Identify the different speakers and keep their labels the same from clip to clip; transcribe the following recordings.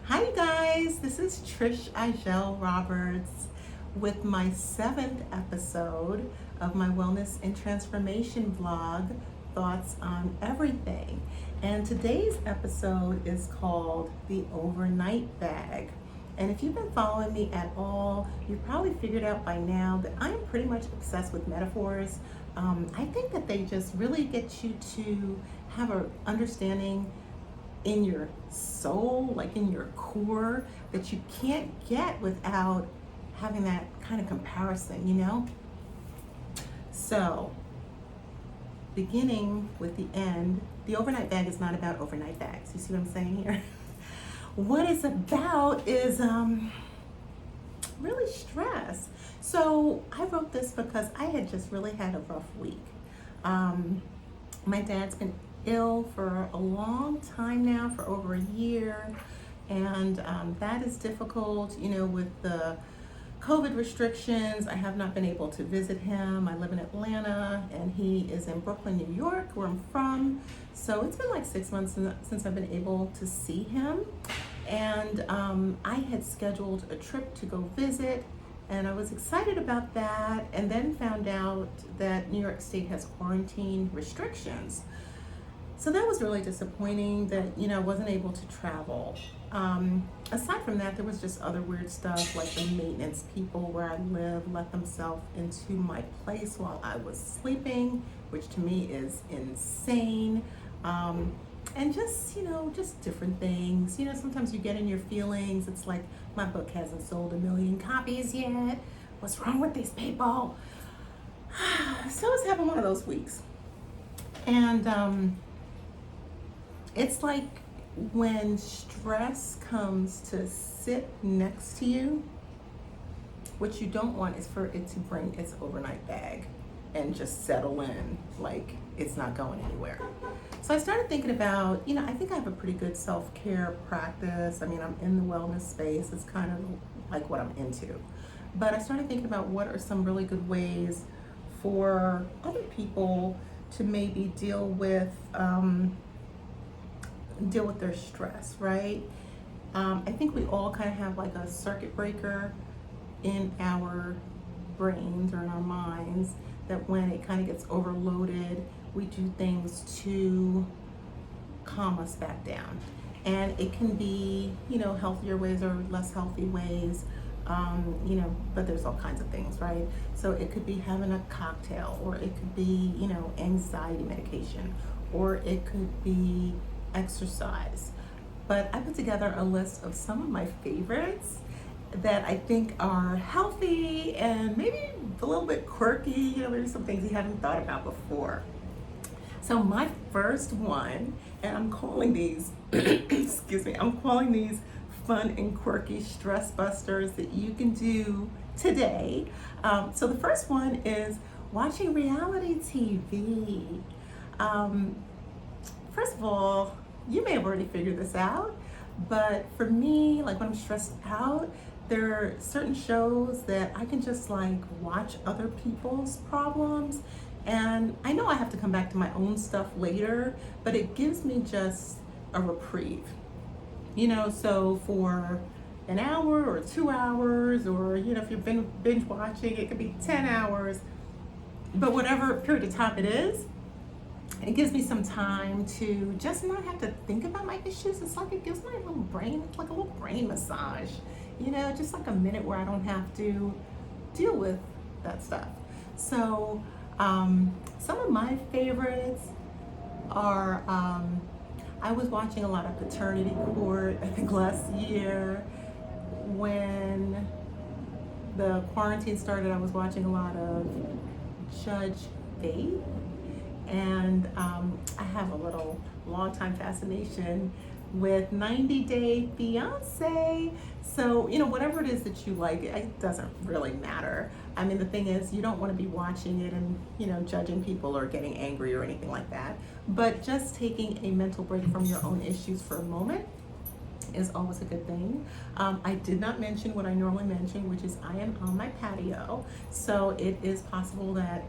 Speaker 1: Hi guys, this is Trish Igel Roberts with my 7th episode of my Wellness and Transformation vlog, Thoughts on Everything. And today's episode is called The Overnight Bag. And if you've been following me at all, you've probably figured out by now that I'm pretty much obsessed with metaphors. I think that they just really get you to have an understanding in your soul, like in your core, that you can't get without having that kind of comparison. So, beginning with the end, the overnight bag is not about overnight bags. You see what I'm saying here? What it's about is really stress. So, I wrote this because I had just really had a rough week. My dad's been ill for a long time now, for over a year, and that is difficult, with the COVID restrictions. I have not been able to visit him. I live in Atlanta and he is in Brooklyn, New York, where I'm from. So it's been like 6 months since I've been able to see him. And I had scheduled a trip to go visit, and I was excited about that, and then found out that New York State has quarantine restrictions. So that was really disappointing that, I wasn't able to travel. Aside from that, there was just other weird stuff, like the maintenance people where I live let themselves into my place while I was sleeping, which to me is insane. And just different things. Sometimes you get in your feelings. It's like, my book hasn't sold 1 million copies yet. What's wrong with these people? So I was having one of those weeks. And it's like when stress comes to sit next to you, what you don't want is for it to bring its overnight bag and just settle in like it's not going anywhere. So I started thinking about, I think I have a pretty good self-care practice. I mean, I'm in the wellness space. It's kind of like what I'm into. But I started thinking about what are some really good ways for other people to maybe deal with their stress, right? I think we all kind of have like a circuit breaker in our brains or in our minds that when it kind of gets overloaded, we do things to calm us back down. And it can be, healthier ways or less healthy ways, but there's all kinds of things, right? So it could be having a cocktail, or it could be, anxiety medication, or it could be exercise. But I put together a list of some of my favorites that I think are healthy and maybe a little bit quirky, maybe some things you haven't thought about before. So my first one, and I'm calling these, I'm calling these fun and quirky stress busters that you can do today. So the first one is watching reality TV. First of all, you may have already figured this out, but for me, like when I'm stressed out, there are certain shows that I can just like watch other people's problems, and I know I have to come back to my own stuff later, but it gives me just a reprieve. So for an hour or 2 hours, or if you've been binge watching, it could be 10 hours, but whatever period of time it is, it gives me some time to just not have to think about my issues. It's like it gives my little brain, it's like a little brain massage, just like a minute where I don't have to deal with that stuff. So some of my favorites are, I was watching a lot of Paternity Court, I think last year. When the quarantine started, I was watching a lot of Judge Faith. And I have a little long-time fascination with 90 Day Fiance. So, whatever it is that you like, it doesn't really matter. I mean, the thing is, you don't want to be watching it and, judging people or getting angry or anything like that. But just taking a mental break from your own issues for a moment is always a good thing. I did not mention what I normally mention, which is I am on my patio. So it is possible that,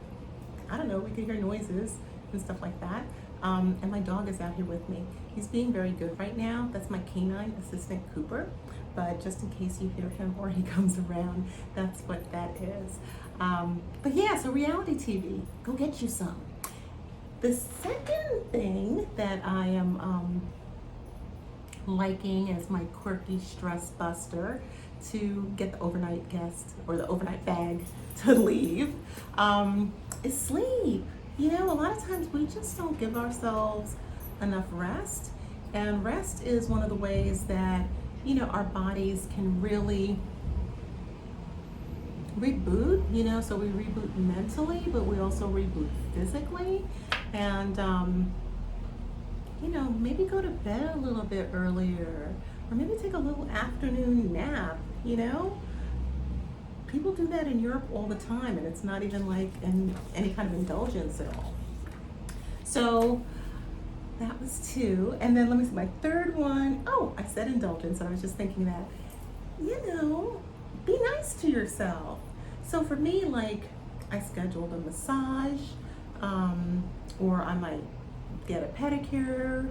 Speaker 1: I don't know, we could hear noises and stuff like that. And my dog is out here with me. He's being very good right now. That's my canine assistant, Cooper. But just in case you hear him or he comes around, that's what that is. But yeah, so reality TV, go get you some. The second thing that I am liking as my quirky stress buster to get the overnight guest or the overnight bag to leave is sleep. You know, a lot of times we just don't give ourselves enough rest, and rest is one of the ways that, you know, our bodies can really reboot, you know, so we reboot mentally, but we also reboot physically. And, you know, maybe go to bed a little bit earlier, or maybe take a little afternoon nap, you know? People do that in Europe all the time, and it's not even like any kind of indulgence at all. So that was two. And then let me see, my third one. Oh, I said indulgence, and I was just thinking that, you know, be nice to yourself. So for me, like, I scheduled a massage, or I might get a pedicure.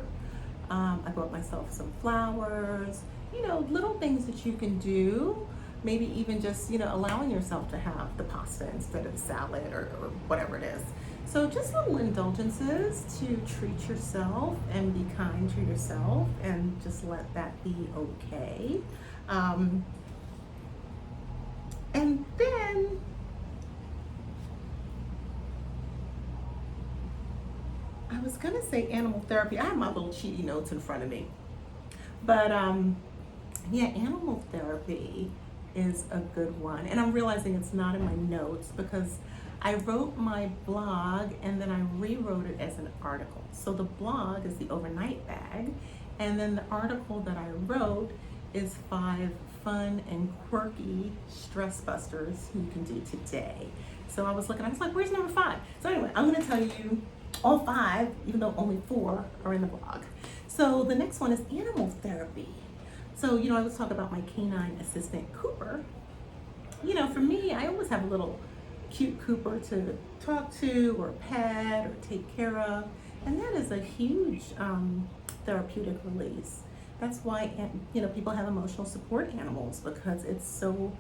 Speaker 1: I bought myself some flowers, you know, little things that you can do. Maybe even just, you know, allowing yourself to have the pasta instead of the salad or whatever it is. So just little indulgences to treat yourself and be kind to yourself and just let that be okay. And then I was gonna say animal therapy. I have my little cheaty notes in front of me. But yeah, animal therapy is a good one. And I'm realizing it's not in my notes because I wrote my blog and then I rewrote it as an article. So the blog is the overnight bag, and then the article that I wrote is 5 fun and quirky stress busters you can do today. So I was like, where's number 5? So anyway, I'm gonna tell you all 5, even though only 4 are in the blog. So the next one is animal therapy. So, you know, I was talking about my canine assistant, Cooper. You know, for me, I always have a little cute Cooper to talk to or pet or take care of. And that is a huge therapeutic release. That's why, you know, people have emotional support animals, because it's so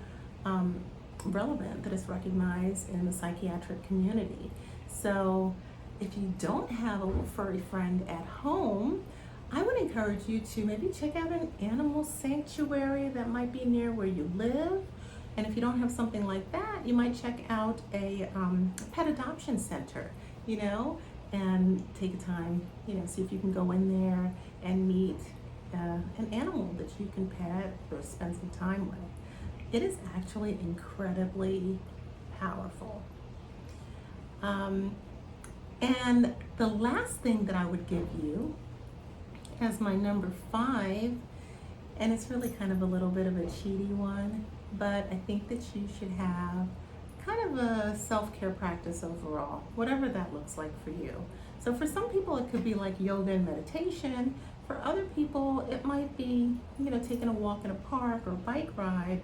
Speaker 1: relevant that it's recognized in the psychiatric community. So if you don't have a little furry friend at home, I would encourage you to maybe check out an animal sanctuary that might be near where you live. And if you don't have something like that, you might check out a pet adoption center, you know, and take time, you know, see if you can go in there and meet an animal that you can pet or spend some time with. It is actually incredibly powerful. And the last thing that I would give you as my number 5, and it's really kind of a little bit of a cheaty one, but I think that you should have kind of a self-care practice overall, whatever that looks like for you. So for some people, it could be like yoga and meditation. For other people, it might be, you know, taking a walk in a park or a bike ride,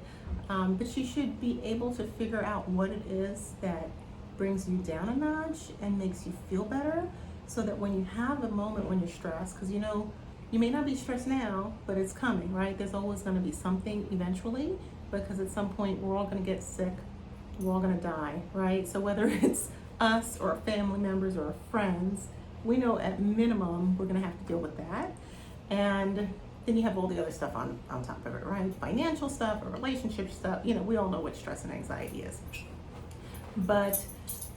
Speaker 1: but you should be able to figure out what it is that brings you down a notch and makes you feel better, so that when you have a moment when you're stressed, because you know, you may not be stressed now, but it's coming, right? There's always going to be something eventually, because at some point we're all going to get sick, we're all going to die, right? So whether it's us or our family members or our friends, we know at minimum we're going to have to deal with that. And then you have all the other stuff on top of it, right? Financial stuff or relationship stuff. You know, we all know what stress and anxiety is. But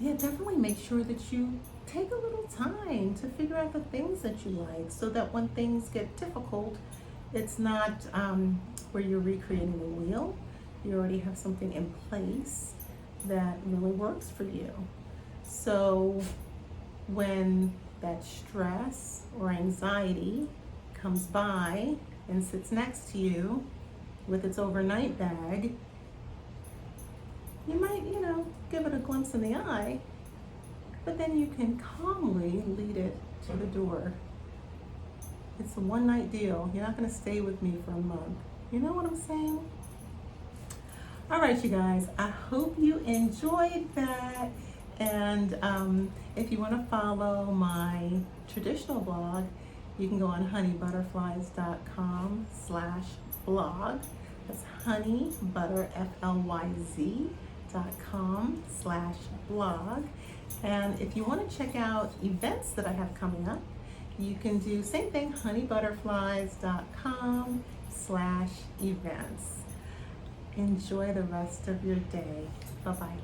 Speaker 1: yeah, definitely make sure that you take a little time to figure out the things that you like, so that when things get difficult, it's not where you're recreating the wheel. You already have something in place that really works for you. So when that stress or anxiety comes by and sits next to you with its overnight bag, you might, you know, give it a glimpse in the eye, but then you can calmly lead it to the door. It's a one-night deal. You're not going to stay with me for a month. You know what I'm saying? All right, you guys, I hope you enjoyed that. And if you want to follow my traditional blog, you can go on honeybutterflies.com/blog. That's honeybutterflyz.com/blog. And if you want to check out events that I have coming up, you can do same thing, honeybutterflies.com/events. Enjoy the rest of your day. Bye-bye.